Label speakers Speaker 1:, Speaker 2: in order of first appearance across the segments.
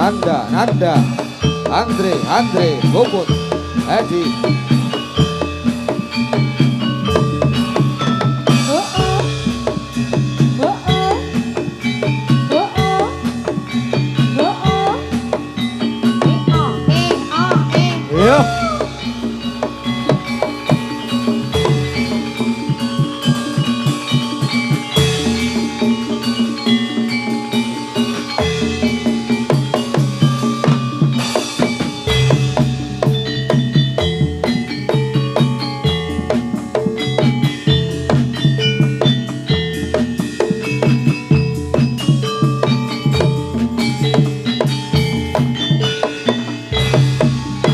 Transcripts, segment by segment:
Speaker 1: Nanda, Andre, Bobot, Edi.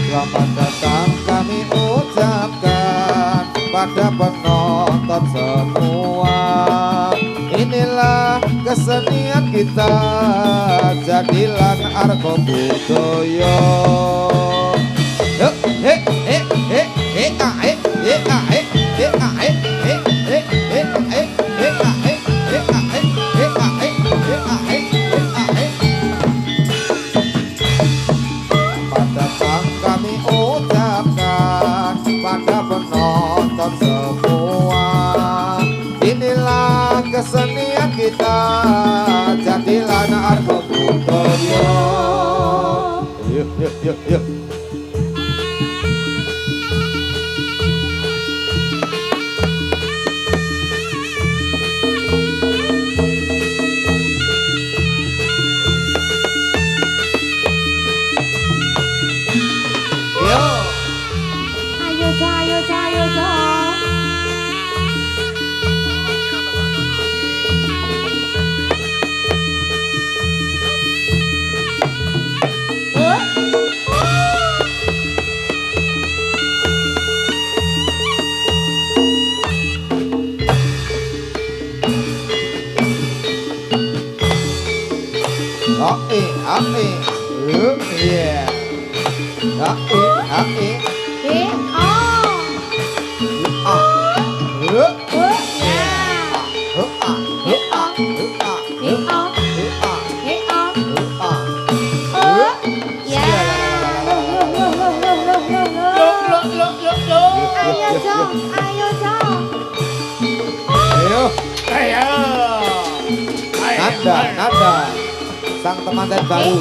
Speaker 1: Selamat datang kami ucapkan pada penonton semua. Inilah kesenian kita, jadilah argo budaya. Yuk, kami ucapkan pada penonton semua. Inilah kesenian kita, jadilah argo budaya. Yuk. Nanda, sang temanten baru.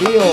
Speaker 1: Tio.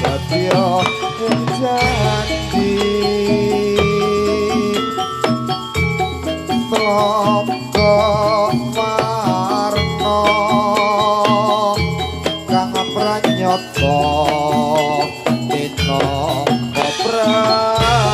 Speaker 1: setya ing janji Tloka warna kang pranyata dina prasasti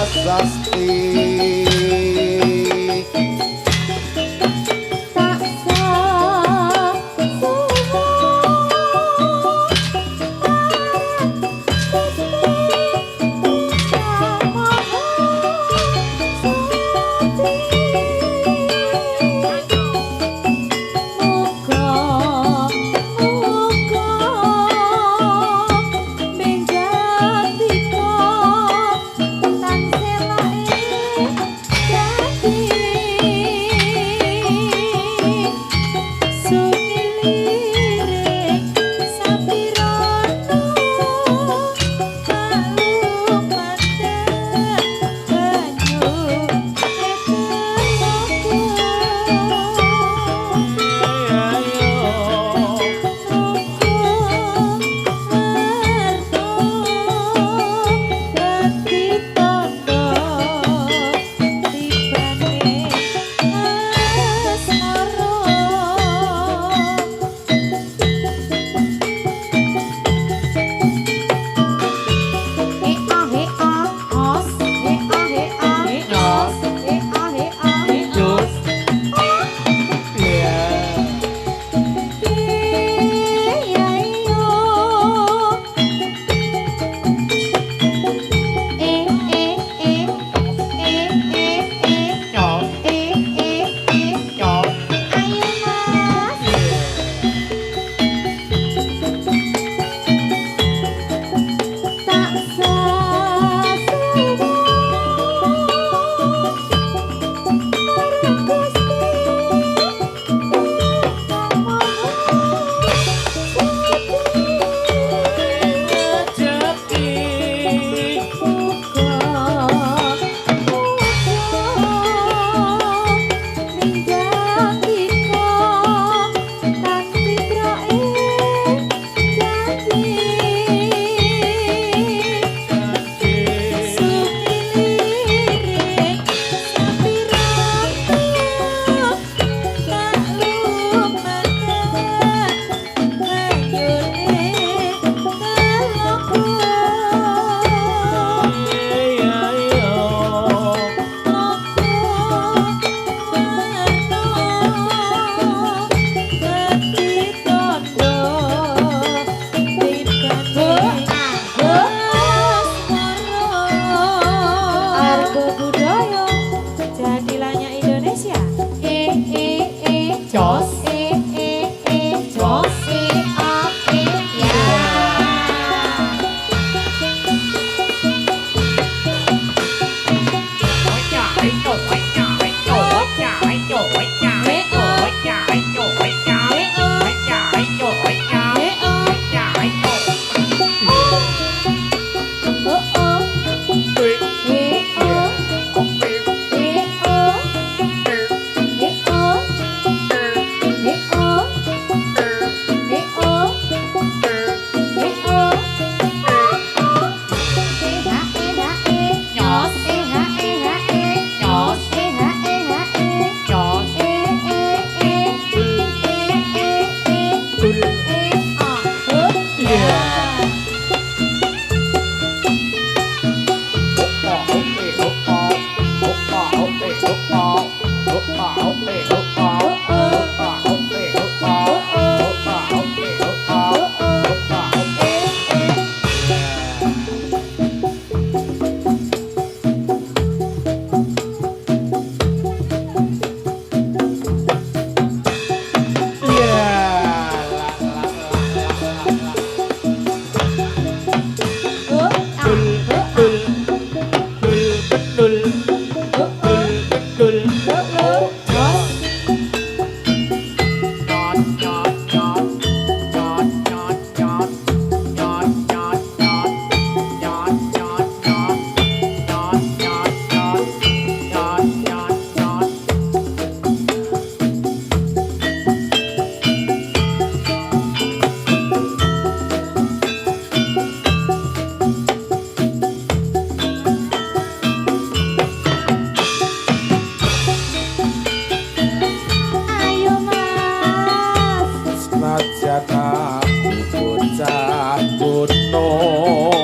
Speaker 1: gunung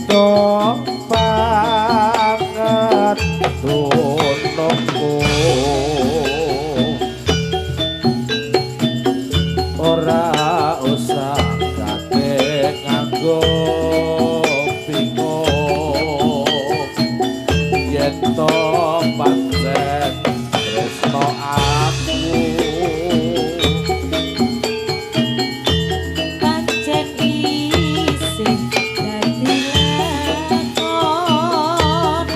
Speaker 1: tok banget gunungku ora usah kate nganggo bingung yen to pancen tresno aku
Speaker 2: pancen isih dadi lakon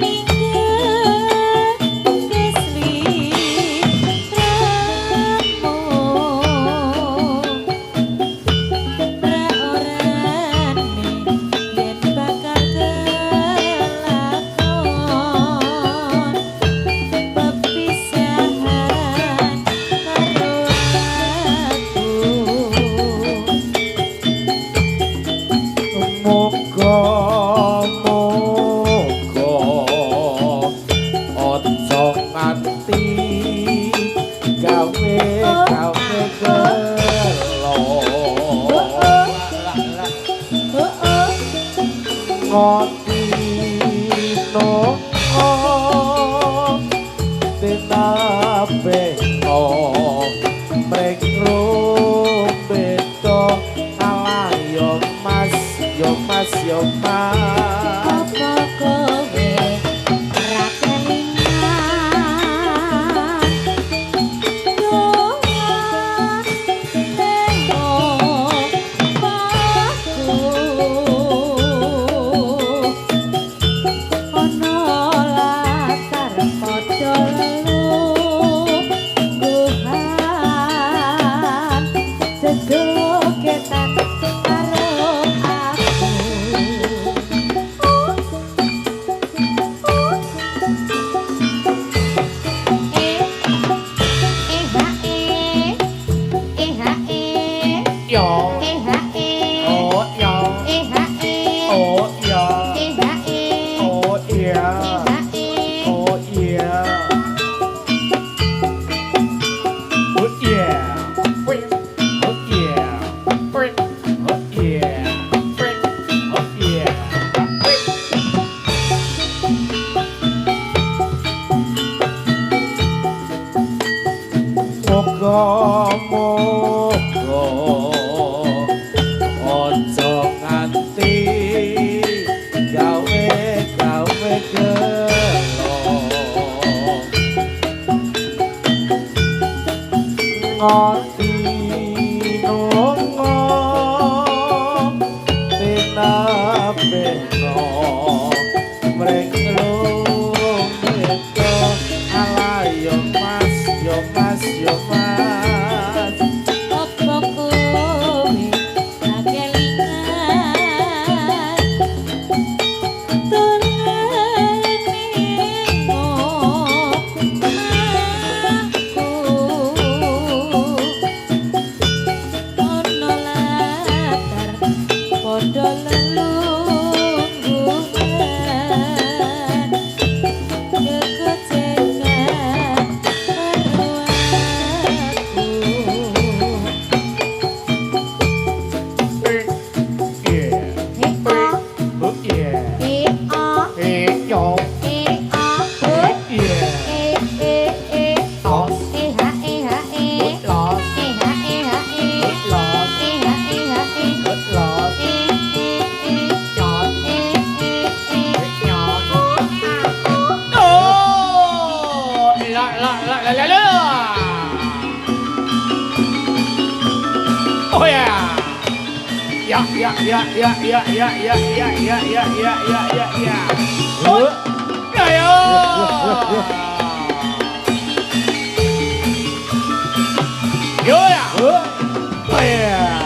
Speaker 2: ninggal wis liramu ra orane yen bakal kelakon pepisahan karo aku
Speaker 1: moga-moga aja nganti gawe gelo ngoti no tenape no mrekro beto ala yo mas yo mas yo mas
Speaker 2: apa kowe ora kelingan doa tengok aku ono latar padha lungguhan dedoketan karo aku
Speaker 1: yo oh yo oh yo oh yeah oh yeah oh yeah oh yeah oh yeah oh yeah moga-moga aja nganti gawe gelo ngoti nongo tenape no mrenglo meto ala yo mas yo mas yo mas
Speaker 2: apa kowe ora kelingan dolane aku ono latar padha lelungguhan kekocekan karo aku
Speaker 1: Oh yeah. Ya ya ya ya ya ya ya ya ya ya ya ya ya ya. Oh. Ayo. Yo ya. Oh yeah.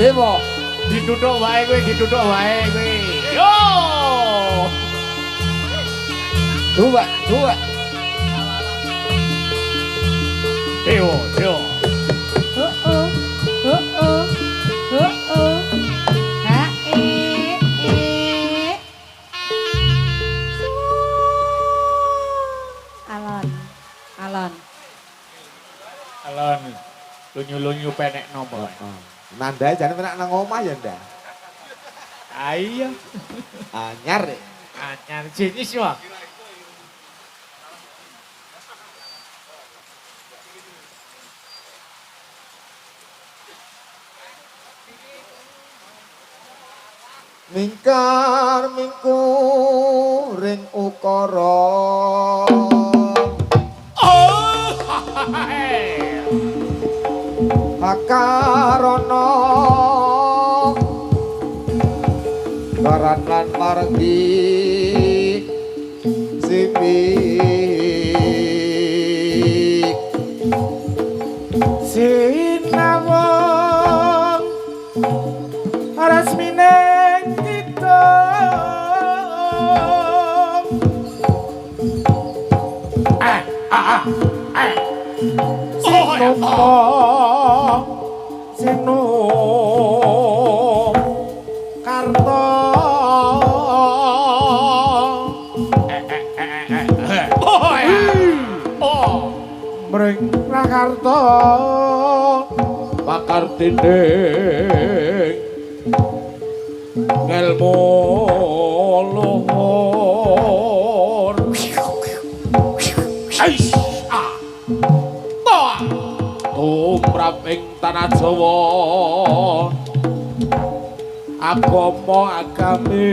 Speaker 1: Dewa. Diduduk wae kowe, diduduk wae kowe. Yo. Dua. Dewa. Alon. Lunyu-lunyu penek nopo.
Speaker 3: Nandai jane menak nang omah ya ndak.
Speaker 1: Ayo.
Speaker 3: Anyar.
Speaker 1: Anyar jenis wae.
Speaker 3: Mingkar mingku ring ukara. Akarana karan lan margi sipik
Speaker 1: sinawang resmine kita Sinum Karto Mring Rakarto Pakar tinding ngelmu luhur tumrap ing tanah Jawa agama agami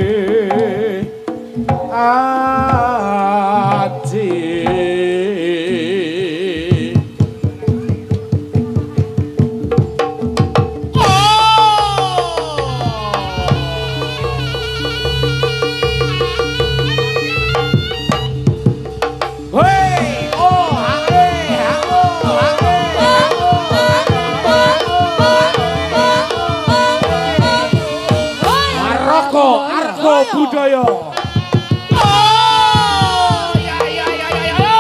Speaker 1: aji budaya. Oh, ya.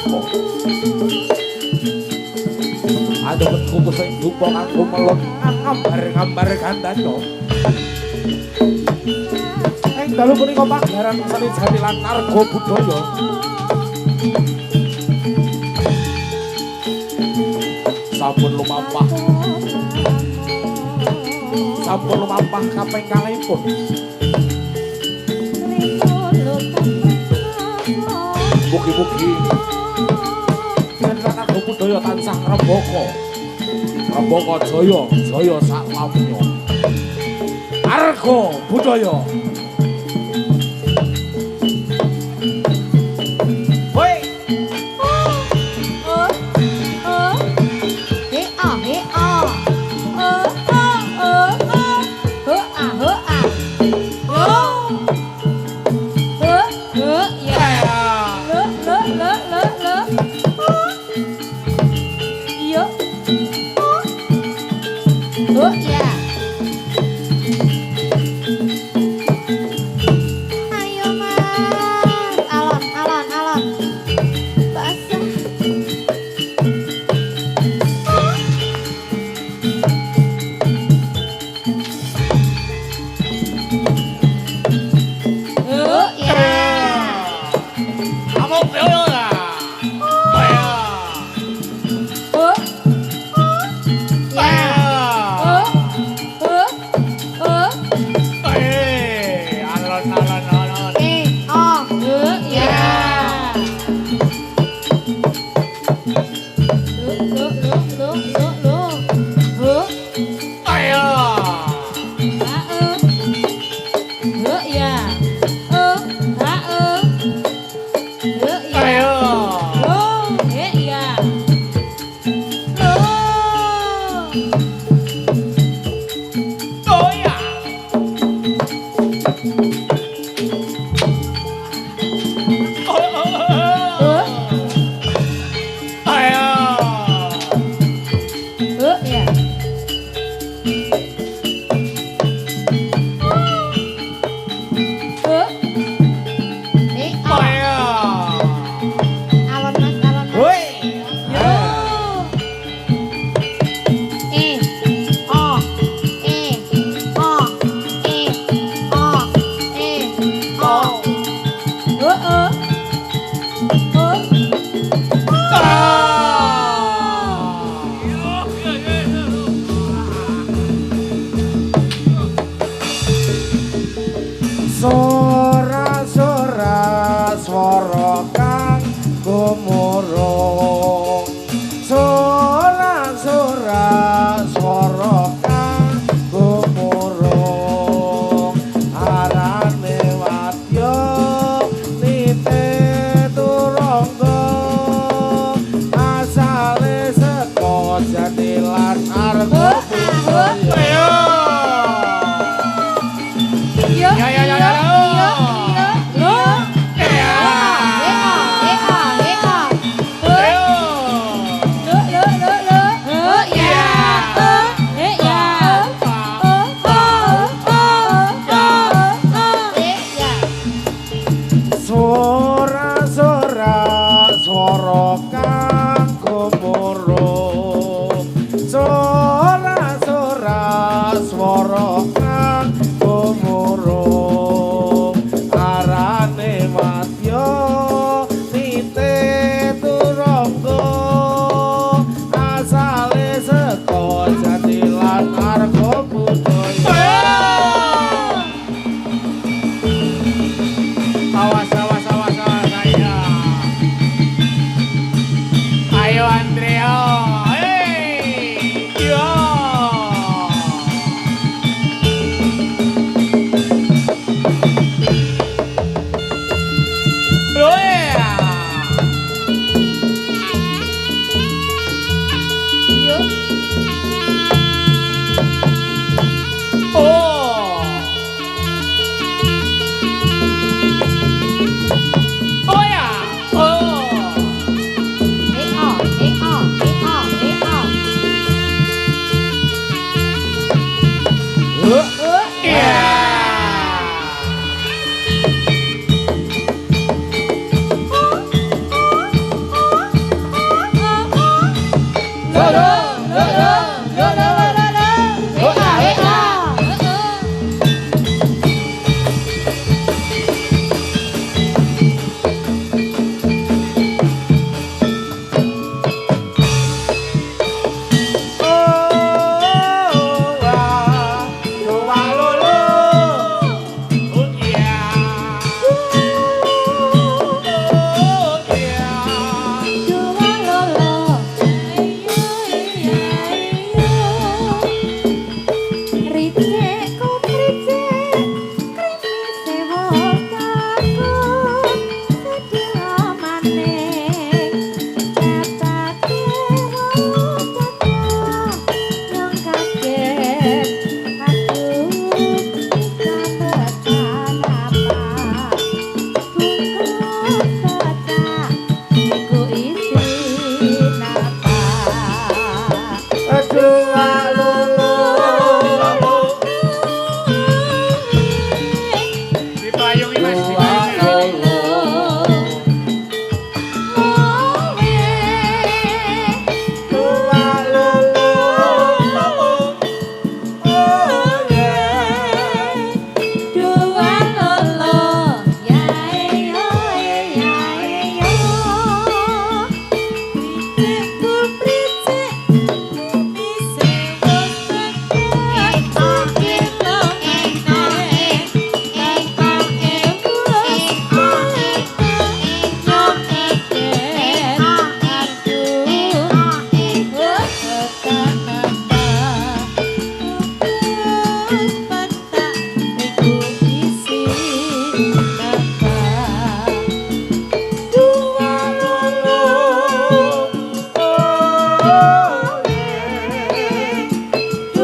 Speaker 1: apa? Aduh kuku sing dupa kanggo melon ngambar-ngambar gandanya. Ing dalu punika pagelaran seni jati lan narga budaya. Sampun lumampah. Sampun lumampah kaping kalihipun. Mugi-mugi Jenderal Arga Budaya tansah ngrembaka. Ngrembaka jaya, jaya sak lamnya. Arga Budaya. Woi.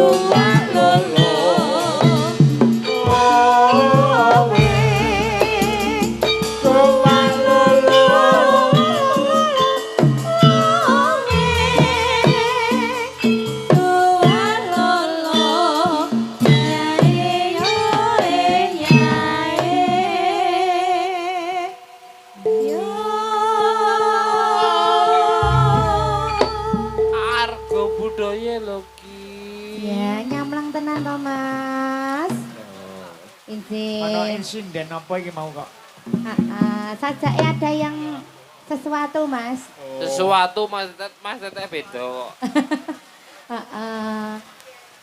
Speaker 2: Dua lolo
Speaker 4: Argo budaya lho ki.
Speaker 5: Ya, nyamlang tenan to, Mas.
Speaker 1: Ono
Speaker 5: Izin.
Speaker 1: insiden apa iki mau kok?
Speaker 5: Sajake ada yang sesuatu, Mas.
Speaker 4: Sesuatu Mas Teteh beda kok.
Speaker 5: Heeh.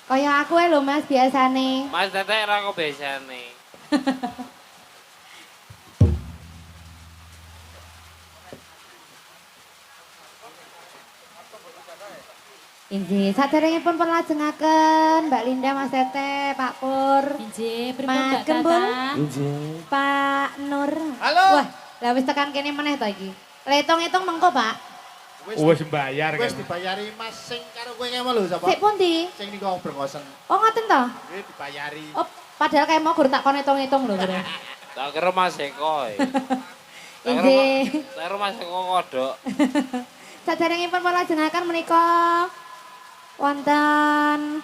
Speaker 5: Kaya aku lho, Mas, biasane.
Speaker 4: Mas Teteh ora kok biasane.
Speaker 5: Inji, saderengipun pun lajengaken Mbak Linda, Mas Tete, Pak Pur,
Speaker 2: Injih, pripun
Speaker 5: Mas
Speaker 2: Mbak
Speaker 5: Gembul.
Speaker 2: Tata?
Speaker 5: Pak Nur.
Speaker 3: Halo.
Speaker 5: Wah, lah wis tekan kene meneh to iki. Hitung-hitung mengko, Pak.
Speaker 1: Wis mbayar
Speaker 3: Wis
Speaker 1: kan.
Speaker 3: dibayari Mas sing karo kowe ngene lho sapa?
Speaker 5: Sik pundi?
Speaker 3: Sing niku brengosen.
Speaker 5: Oh, ngoten to?
Speaker 3: Kuwi dibayari.
Speaker 5: Oh, padahal kayak mau guru tak kon hitung-hitung lho, Bro.
Speaker 4: Tak kira Mas Eko.
Speaker 5: Injih.
Speaker 4: Tak kira Mas Eko kodok.
Speaker 5: Saderengipun pun lajengaken menika wonten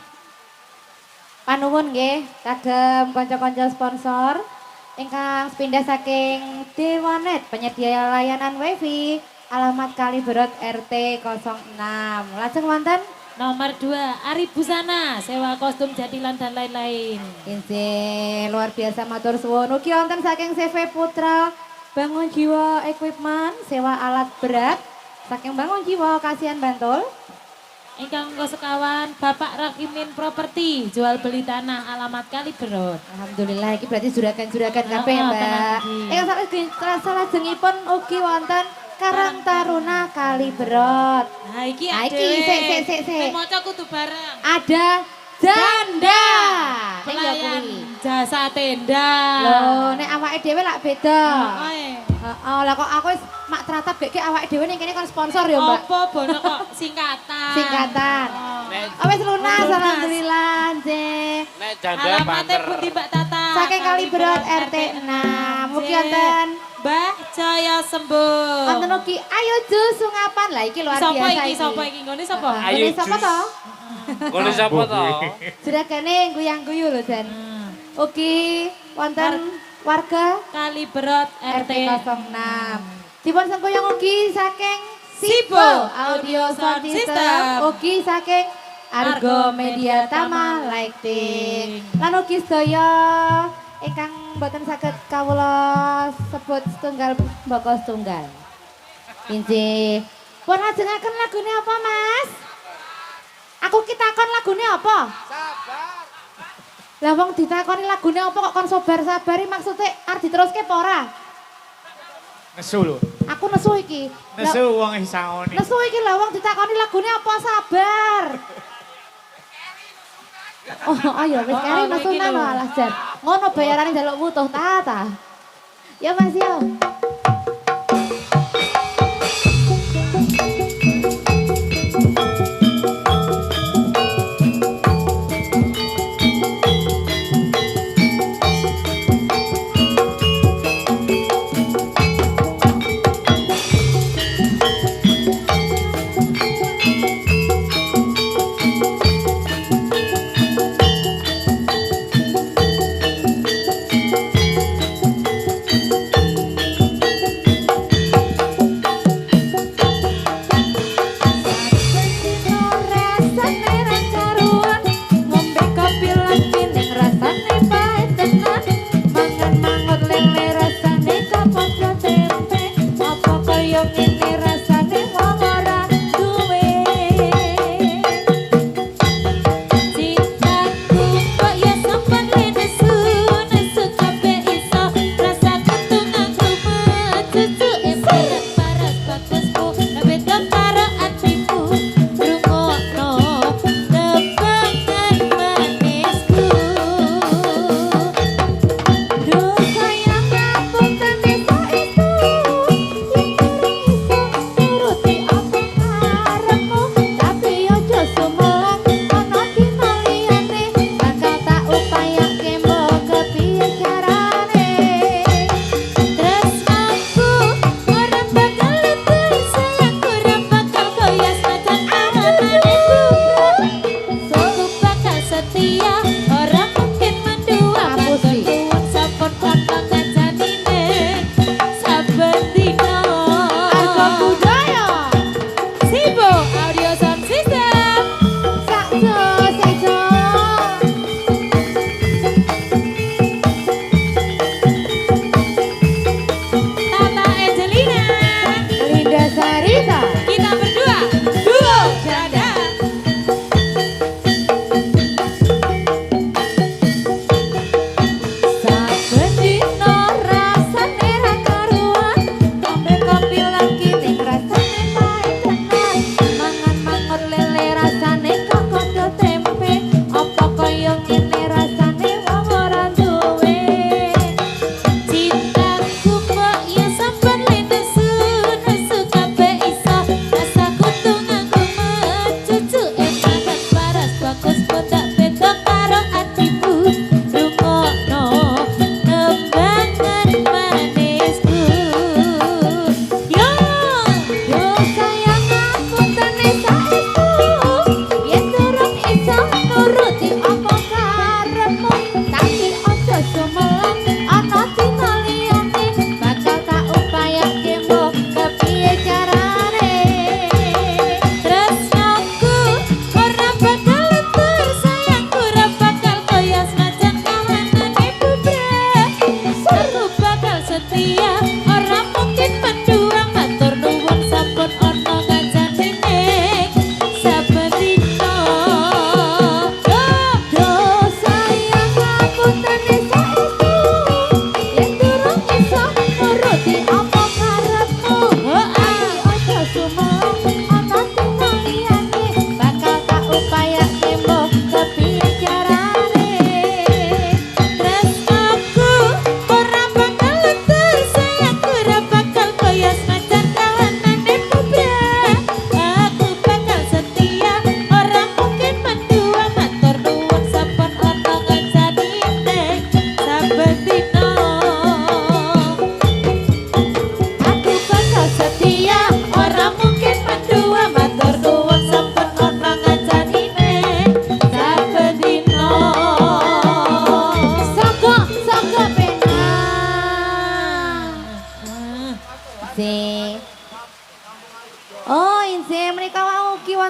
Speaker 5: panuwun nggih kagem kanca-kanca sponsor ingkang sepindah saking Dewanet penyedia layanan WiFi alamat Kaliberot RT 06. Lajeng wonten
Speaker 2: Nomor 2, Ari Busana, sewa kostum jadilan dan lain-lain.
Speaker 5: injih luar biasa matur suwun. Ugi wonten saking CV Putra Bangun Jiwa Equipment sewa alat berat saking Bangun Jiwa Kasihan Bantul.
Speaker 2: Ingkang sekawan Bapak Rakimin Properti, jual beli tanah alamat Kaliberot.
Speaker 5: Alhamdulillah, ini berarti juragan-juragan kabeh ya,
Speaker 2: Oh,
Speaker 5: Mbak.
Speaker 2: tenan iki.
Speaker 5: Salajengipun ugi wonten Karang Taruna Kaliberot.
Speaker 2: Nah iki
Speaker 5: Nah,
Speaker 2: ade.
Speaker 5: iki, sik.
Speaker 2: Nek maca kudu bareng.
Speaker 5: Ada Janda. Ning ya
Speaker 2: Pelayan
Speaker 5: kuwi.
Speaker 2: jasa tenda.
Speaker 5: Loh, nek awake dhewe lak beda.
Speaker 2: Heeh.
Speaker 5: Heeh, lah kok aku wis mak teratap bek awake dhewe ning kene kon sponsor ya, Mbak.
Speaker 2: Apa bono kok singkatan.
Speaker 5: Singkatan.
Speaker 2: Oh.
Speaker 4: Nek
Speaker 5: Oh, wis lunas
Speaker 2: Lunas.
Speaker 5: alhamdulillah, Nggih.
Speaker 4: nek janda
Speaker 2: Alamatnya
Speaker 4: banter.
Speaker 2: pundi Mbak Tata?
Speaker 5: Saking Kaliberot RT 6. Mugi wonten
Speaker 2: Mbah Jaya Sembuh.
Speaker 5: wonten ugi Ayu Jus Sungapan. Lah iki luar
Speaker 2: Sapa
Speaker 5: biasa
Speaker 2: iki?
Speaker 5: iki.
Speaker 2: Sapa iki? Nggone sapa?
Speaker 4: Ayu
Speaker 5: Ini sapa
Speaker 4: Jus.
Speaker 5: to?
Speaker 4: Ngono sapa to?
Speaker 5: Juragane guyang-guyu lho, Jan.
Speaker 2: Hmm.
Speaker 5: Ugi wonten warga
Speaker 2: Kaliberot
Speaker 5: RT
Speaker 2: RT
Speaker 5: 06. Dipun sengkuyung ugi saking
Speaker 2: Sipo
Speaker 5: Sipo Audio Sound
Speaker 2: System.
Speaker 5: System, ugi saking Argo Media Tama Lighting. Lan ugi sedaya ingkang boten saged kawula sebut setunggal mboko setunggal. Injih. Pun lajengaken lagune apa, Mas? Aku ki takon lagune apa?
Speaker 3: Sabar.
Speaker 5: Lah wong ditakoni lagune apa kok kon sabar-sabari maksudnya arep diteruske apa ora?
Speaker 1: Nesu lho.
Speaker 5: Aku nesu iki. Lah,
Speaker 1: Nesu wong isangoni.
Speaker 5: nesu iki lah wong ditakoni lagune apa sabar. Oh, ayo wis kari
Speaker 2: Oh,
Speaker 5: nesu
Speaker 2: iki
Speaker 5: nang
Speaker 2: lho.
Speaker 5: alas jan. Ngono bayarane njaluk wutuh ta. Ya Mas yo.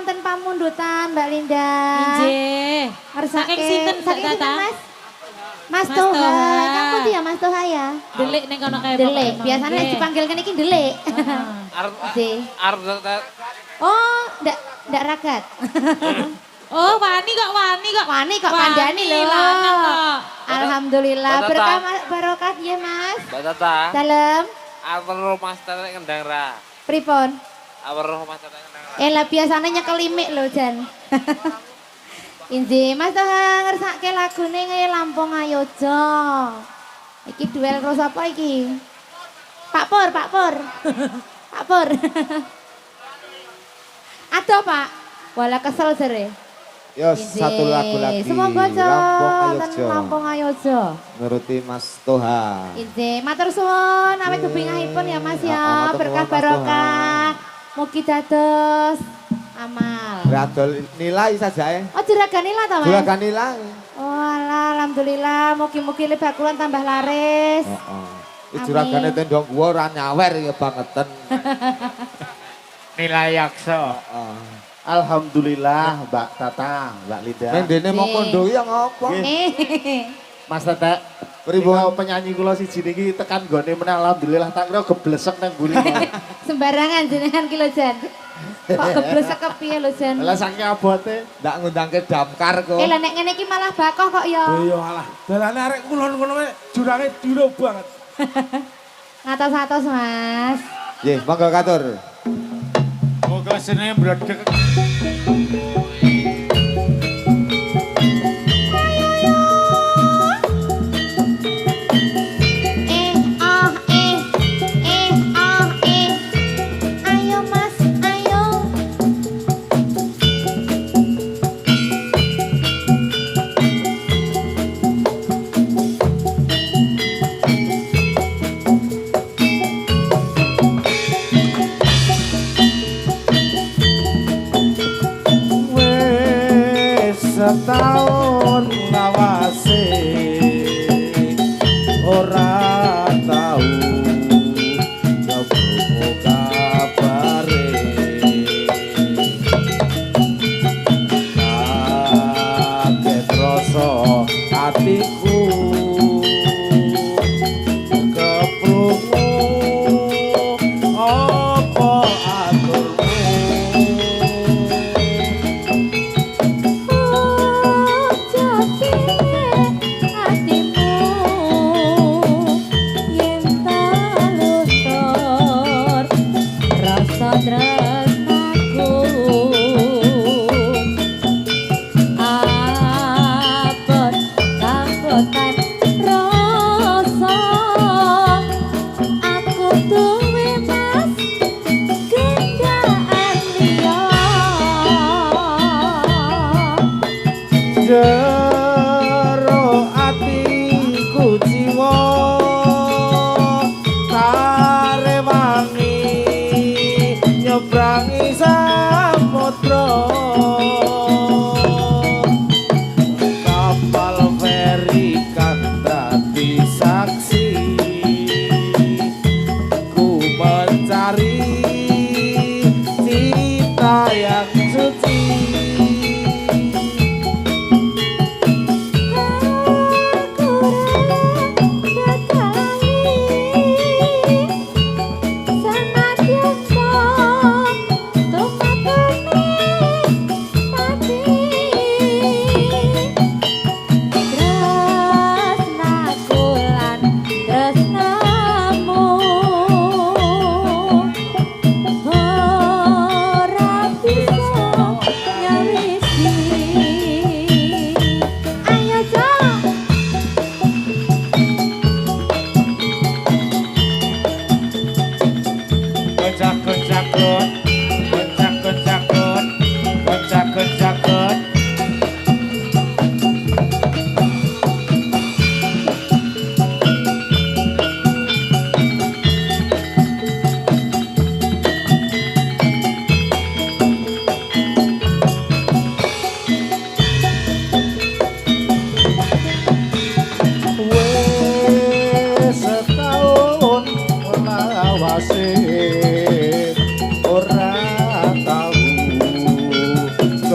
Speaker 5: wonten pamundutan Mbak Linda.
Speaker 2: Injih.
Speaker 5: Ngersake.
Speaker 2: Saking sinten Mbak
Speaker 5: Saking
Speaker 2: Tata?
Speaker 5: sinten, Mas? Mas
Speaker 2: Mas
Speaker 5: Toha.
Speaker 2: Toha.
Speaker 5: Kang pundi ya Mas Toha ya?
Speaker 2: Delik ning kono kae.
Speaker 5: Delik. Biasanya nek dipanggilkan iki delik. Nggih.
Speaker 4: Arep
Speaker 5: Oh, ndak ragat.
Speaker 2: Oh, wani kok.
Speaker 5: Wani kok kandhani lho.
Speaker 2: lanang kok.
Speaker 5: Alhamdulillah
Speaker 4: Mbak Tata.
Speaker 5: berkah barokah ya Mas.
Speaker 4: Mbak Tata.
Speaker 5: Dalem
Speaker 4: Arep roh Mas Tata kendang ra.
Speaker 5: pripun?
Speaker 4: Arep roh Mas Tata kendang ra.
Speaker 5: Lah biasanya nyekel limik lho Jan. Inji Mas Toha ngersake lagune ngaya Lampung Ayojo. Iki duel karo sapa iki? Pak Pur. Pak Pur. Aduh Pak. Wala kesel jere.
Speaker 1: Yo satu lagu lagi.
Speaker 5: Semoga
Speaker 1: Lampung
Speaker 5: Lampung Ayojo.
Speaker 1: Nuruti Mas Toha.
Speaker 5: Inji matur suwun awet kebingahipun ya Mas ya.
Speaker 1: Matur
Speaker 5: Berkah
Speaker 1: nuwun, Mas
Speaker 5: barokah. Mugi dados amal.
Speaker 1: Radol nilai saja ya.
Speaker 5: Oh juragan nila to Mas?
Speaker 1: Juragan nilai.
Speaker 5: Oh alah, alhamdulillah, mugi-mugi le bakulan tambah laris.
Speaker 1: Heeh. Iki juragane tendong gua ora nyawer ya bangeten.
Speaker 3: Nilai yaksa.
Speaker 1: Heeh.
Speaker 3: Alhamdulillah Mbak Tata, Mbak Linda.
Speaker 1: Neng dene mau kondo ya ngopo?
Speaker 3: Mas Tata,
Speaker 1: Pripun?
Speaker 3: penyanyi kula siji niki tekan gone meneh alhamdulillah tak kira geblesek nang mburi.
Speaker 5: Sembarangan jenengan ki lho Jan. Kok geblesek kepiye lho Jan?
Speaker 3: Lah saking abote.
Speaker 1: Ndak ngundangke damkar kok.
Speaker 5: Lah nek ngene iki malah bakoh kok ya.
Speaker 6: Iya alah, dalane arek kulon ngono jurange dino banget.
Speaker 5: Ngatos-ngatos Mas.
Speaker 1: Nggih, monggo katur.
Speaker 3: Moga seneng brodek.
Speaker 5: Ayo Mas, ayo.
Speaker 6: Wes setahun ngawase ora tau ngebrungu kabare kaget rasa atiku keprungu apa aturmu jero atiku jiwa karewangi nyebrangi samudra kapal feri kan dadi saksi ku mencari cita yang suci.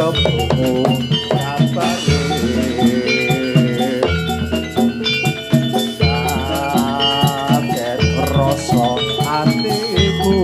Speaker 3: kepungu kabare kaget rasa atiku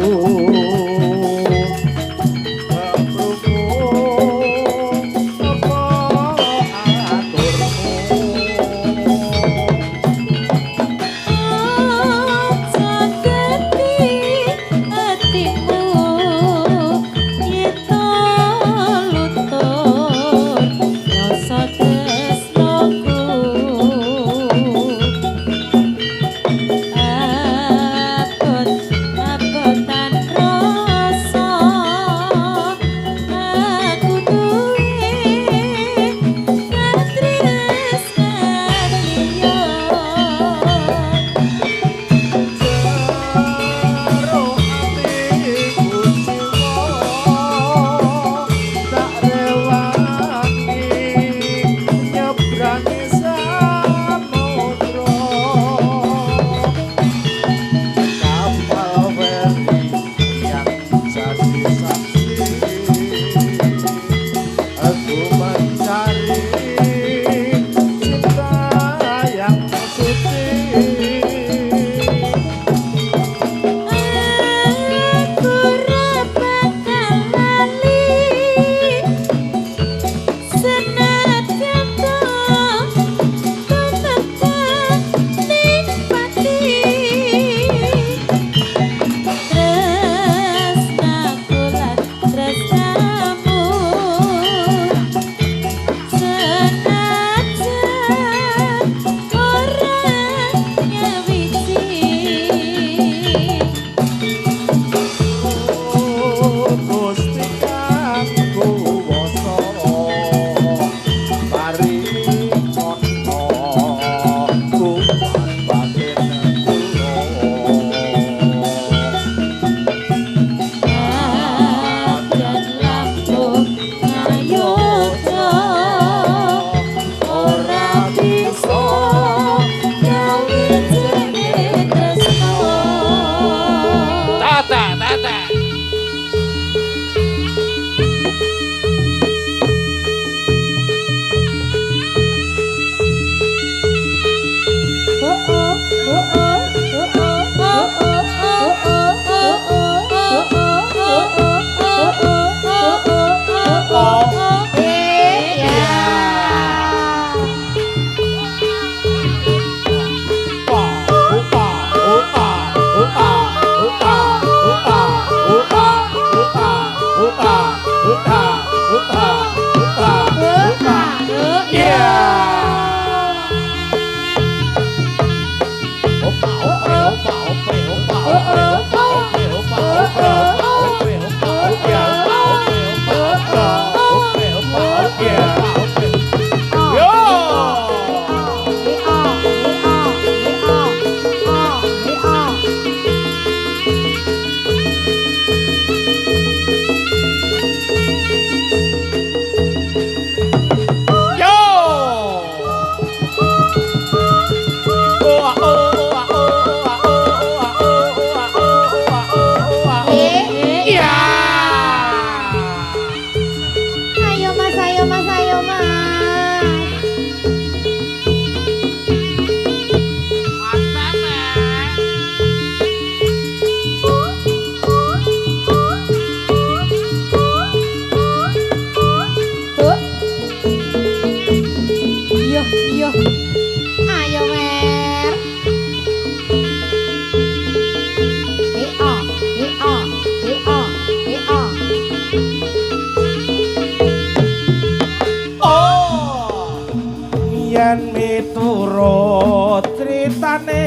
Speaker 6: yen miturut critane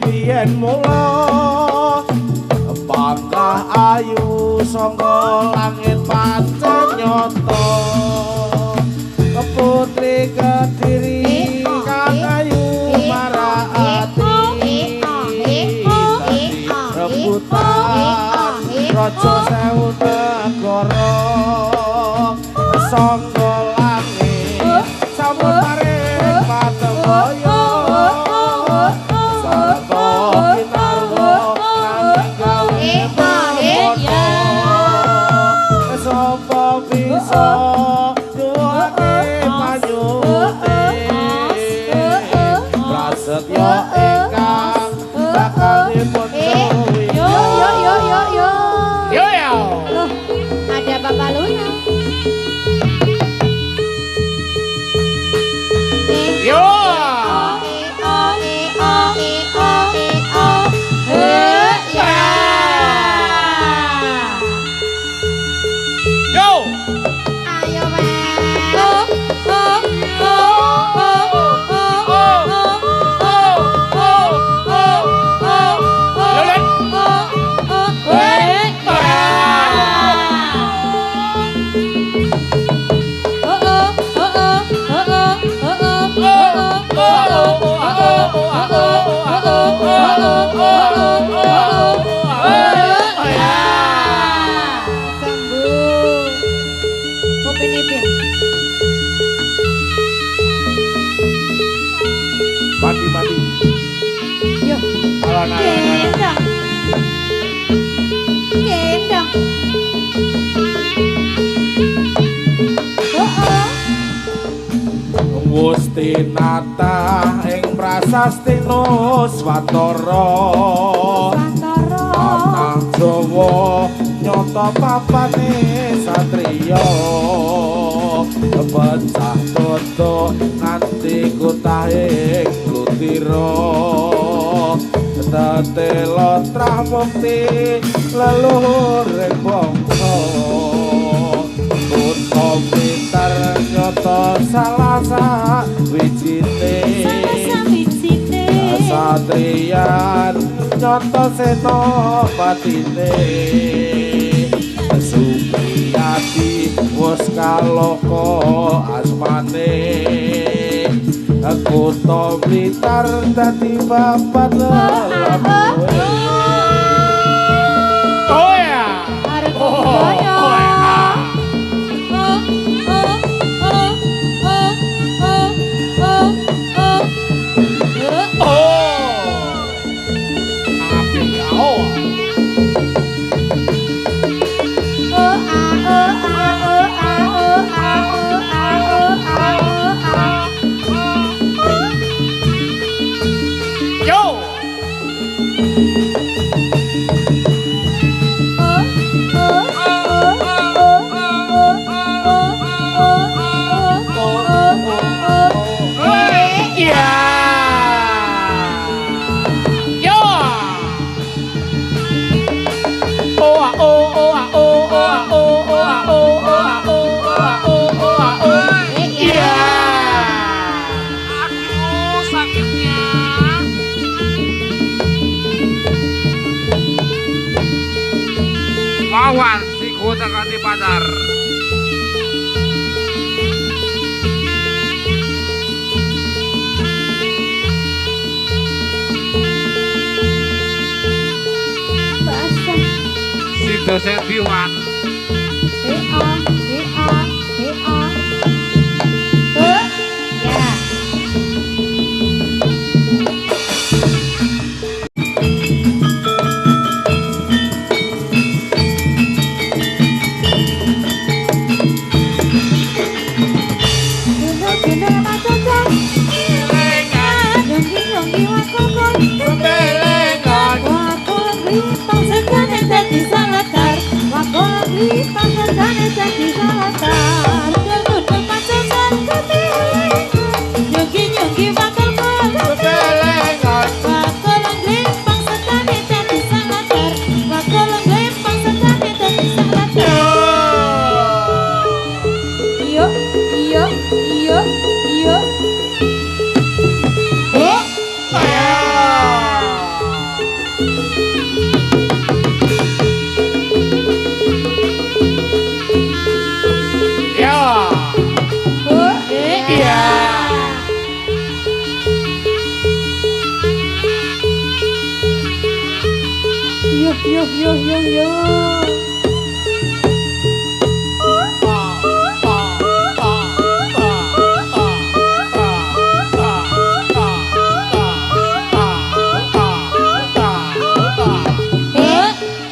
Speaker 6: biyen mula pangkah ayu saka langit pancen nyata putri Kediri kang ayu marati rebutan raja sewu negara saka langit sambut maring patemboyo sarta kinarwa nang gawe sapa bisa
Speaker 3: Bapane panyuwune prasetyo ingkang bakal dipun suwi.
Speaker 5: Yo.
Speaker 1: Yo ya.
Speaker 5: Loh, ada Bapak Luna.
Speaker 1: Yo. Yo.
Speaker 5: Ayo, Mas. Sembuh. Upin Ipin.
Speaker 3: Mati.
Speaker 5: Yuk. Gendong. Gendong.
Speaker 3: Wus tinata ing prasasti Nuswatara Tanah Jawa nyoto papane satriya pecah toto nganti kutahing lutira tetelo trah mukti leluhuring bangsa Kutha Blitar nyoto salah sawijine satriyan nyoto senopatine Supriyati wus kaloko asmane Kutha Blitar dadi babat lelabuhe.
Speaker 1: Oh ya.
Speaker 5: Oh ya.
Speaker 4: Wawan si kota kanti pasar.
Speaker 5: Basah.
Speaker 4: Si dosen biwan.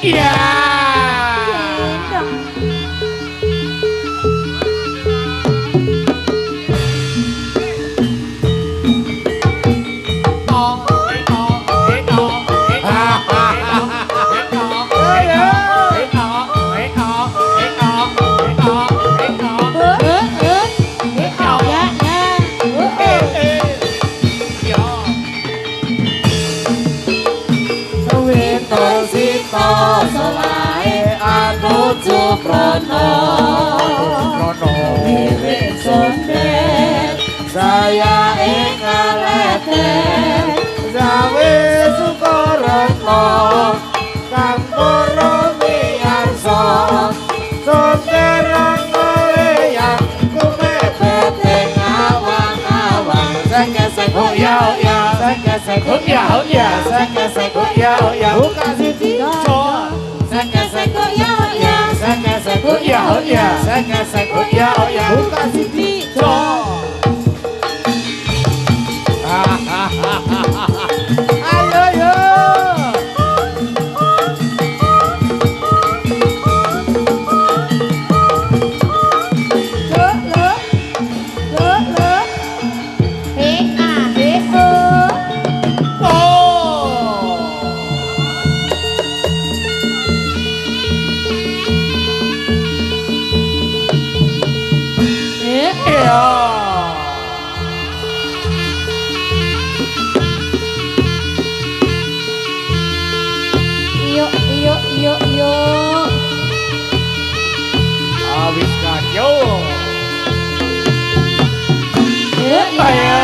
Speaker 5: Ya.
Speaker 1: goya goya saka saka goya goya buka siji jo saka saka goya goya saka saka goya goya saka saka goya goya buka siji jo ayo yo
Speaker 5: Yuk.
Speaker 1: Habis kacau.
Speaker 2: Iya.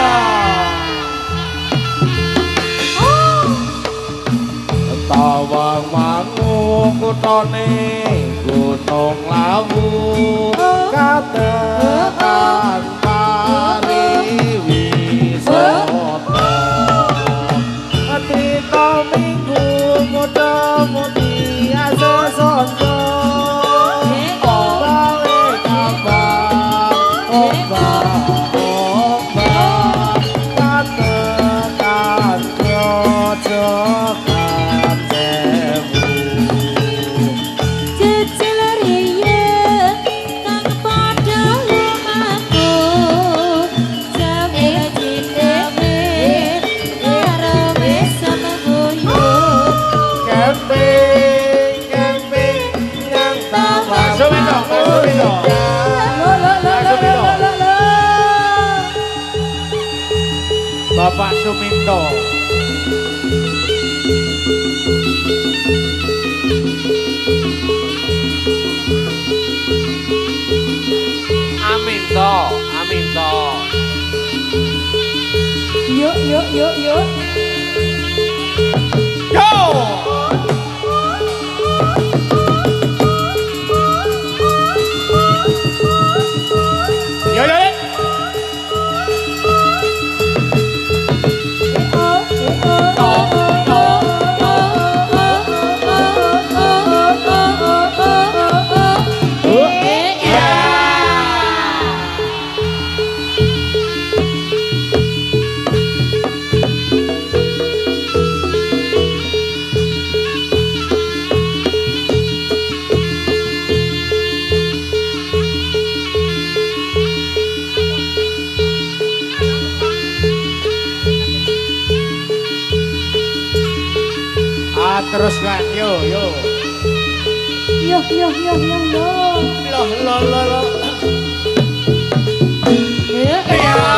Speaker 3: Tawang mangu kutone gunung lawu katekan pariwisata Tito minggu muda-mudi asesonjo Ombale kabar ombak katekan grojogan sewu
Speaker 2: Cecil riyen kang padha lumaku sampe jinawit karo wis semengguyu
Speaker 3: camping yang tawa
Speaker 1: Masuk itu, masuk itu. Bapak Suminto.
Speaker 4: Amin to, amin to.
Speaker 5: Yuk.
Speaker 1: Go! Yo yo. Terus kan, yo.
Speaker 5: Yuk.
Speaker 1: Loh. Iya.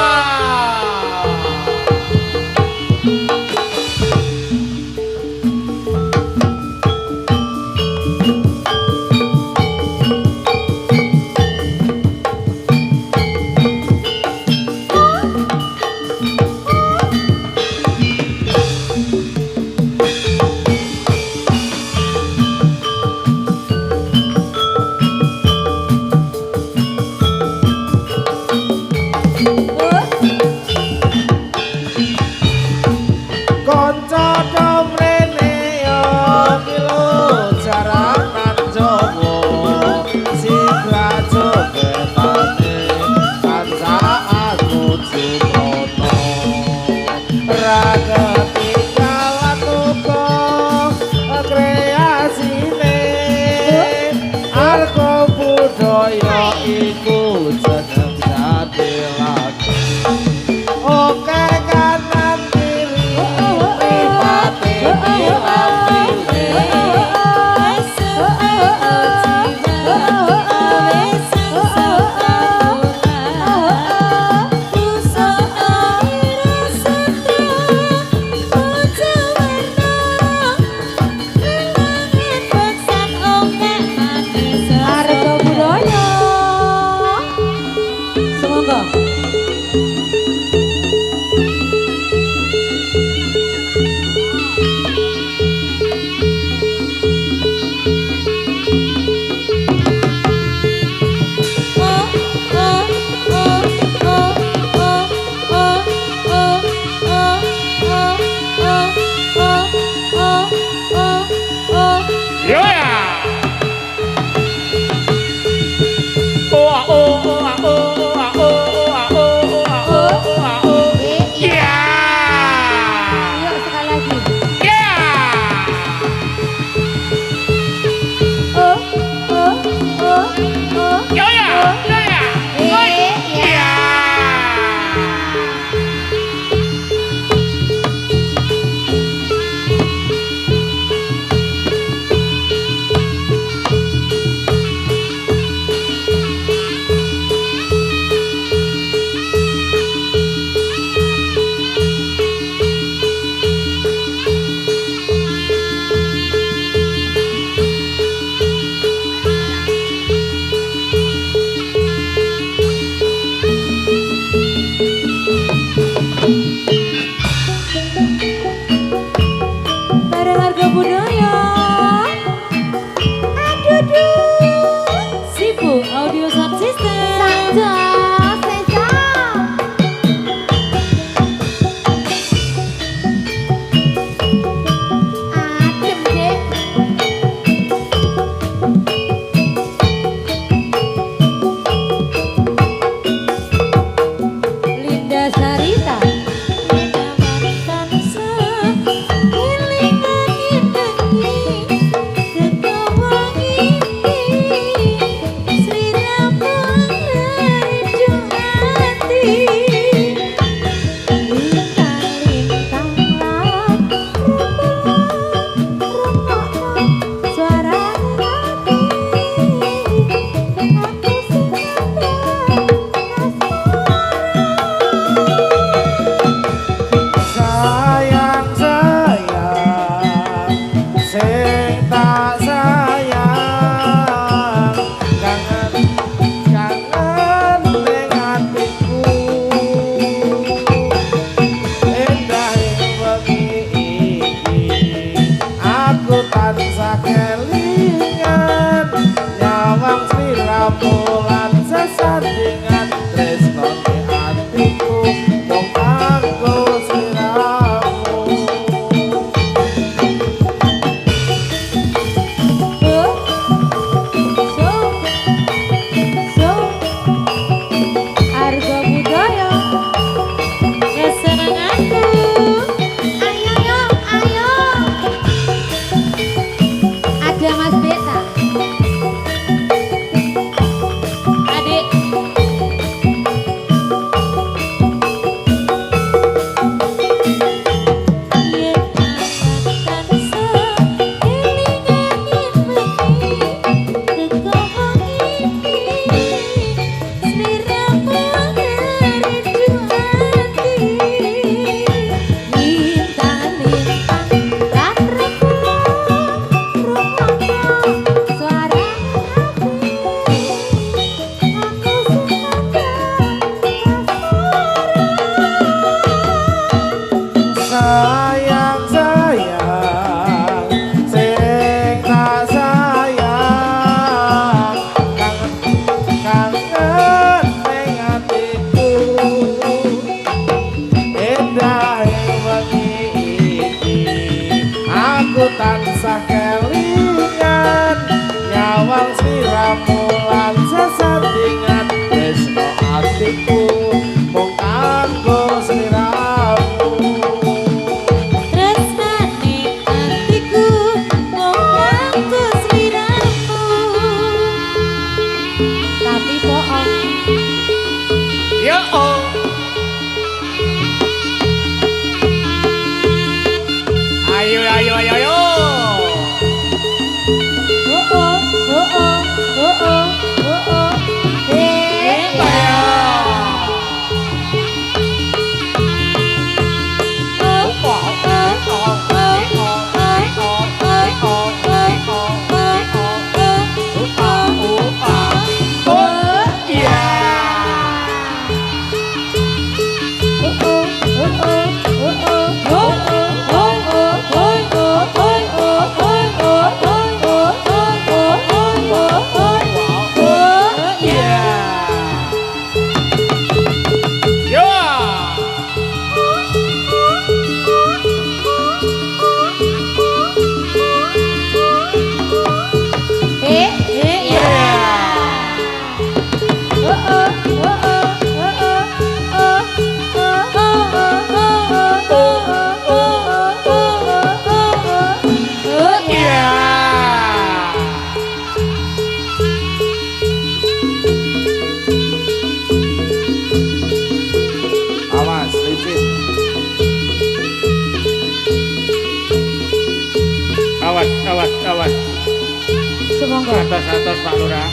Speaker 4: Atas Pak Lurah.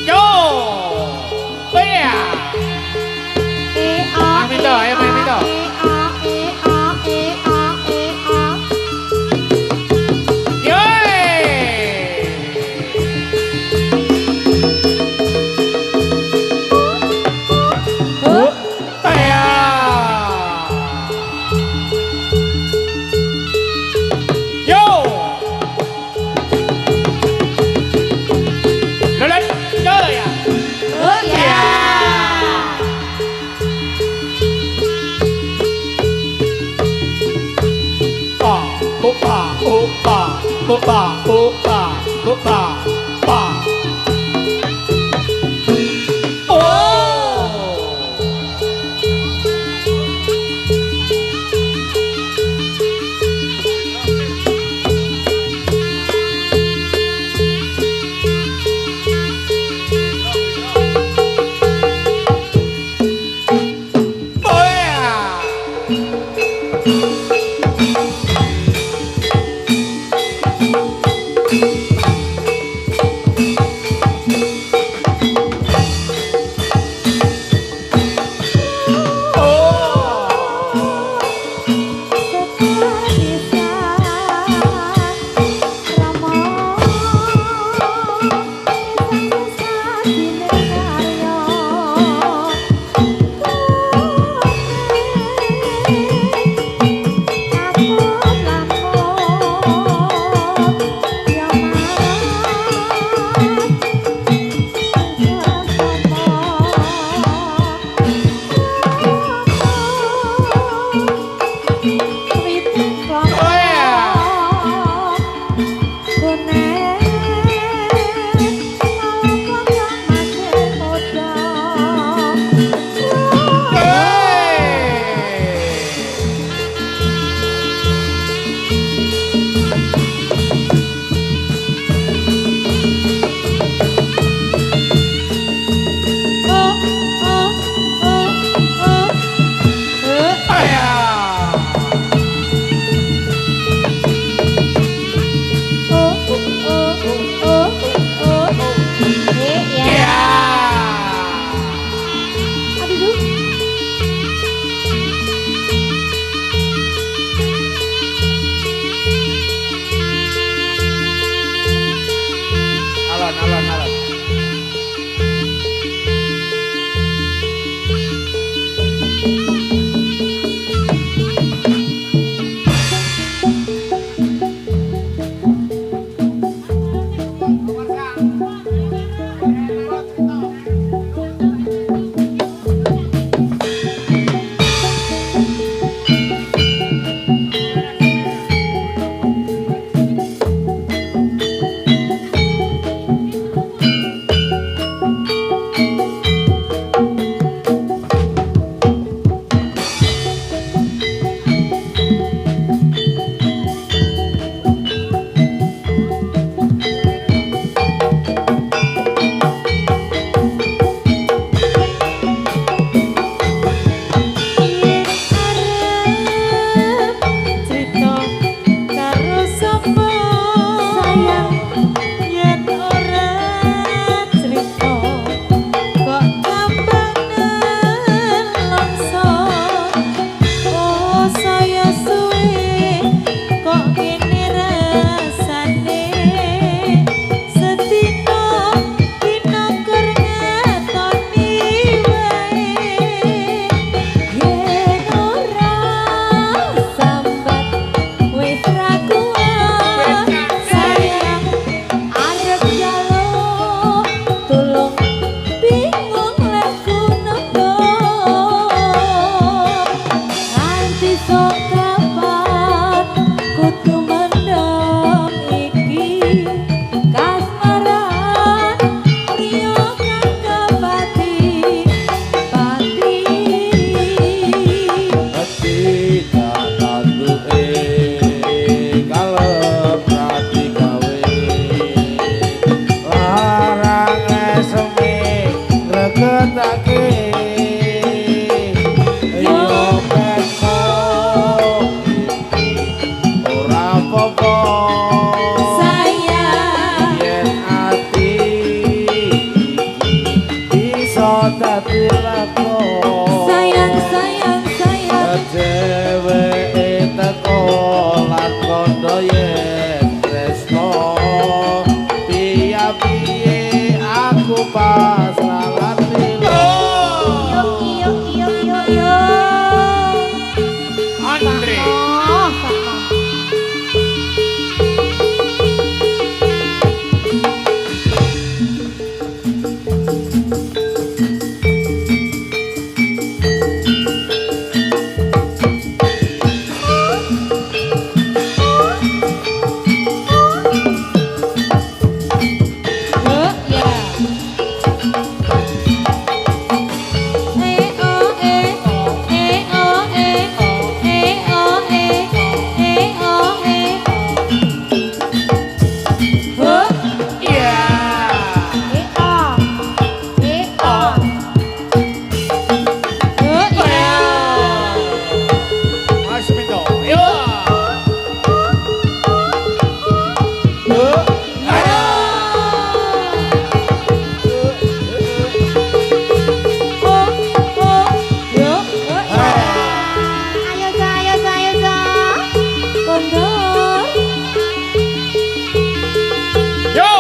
Speaker 1: Yo. Bea. Mimito, ayo Mimito. iso dadi lakon.
Speaker 5: Sayang sayang sayang
Speaker 1: Dheweke teko lan kandha yen tresno. Piye aku pas lalati lo.
Speaker 5: Yo yo yo yo
Speaker 4: Andre.
Speaker 5: Oh sama
Speaker 2: Oh ya.
Speaker 3: Mas Minto. Yo.
Speaker 5: Ayo Sa, ayo Sa, ayo Sa. Kondor.
Speaker 3: Yo.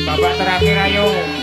Speaker 4: Babak terakhir ayo.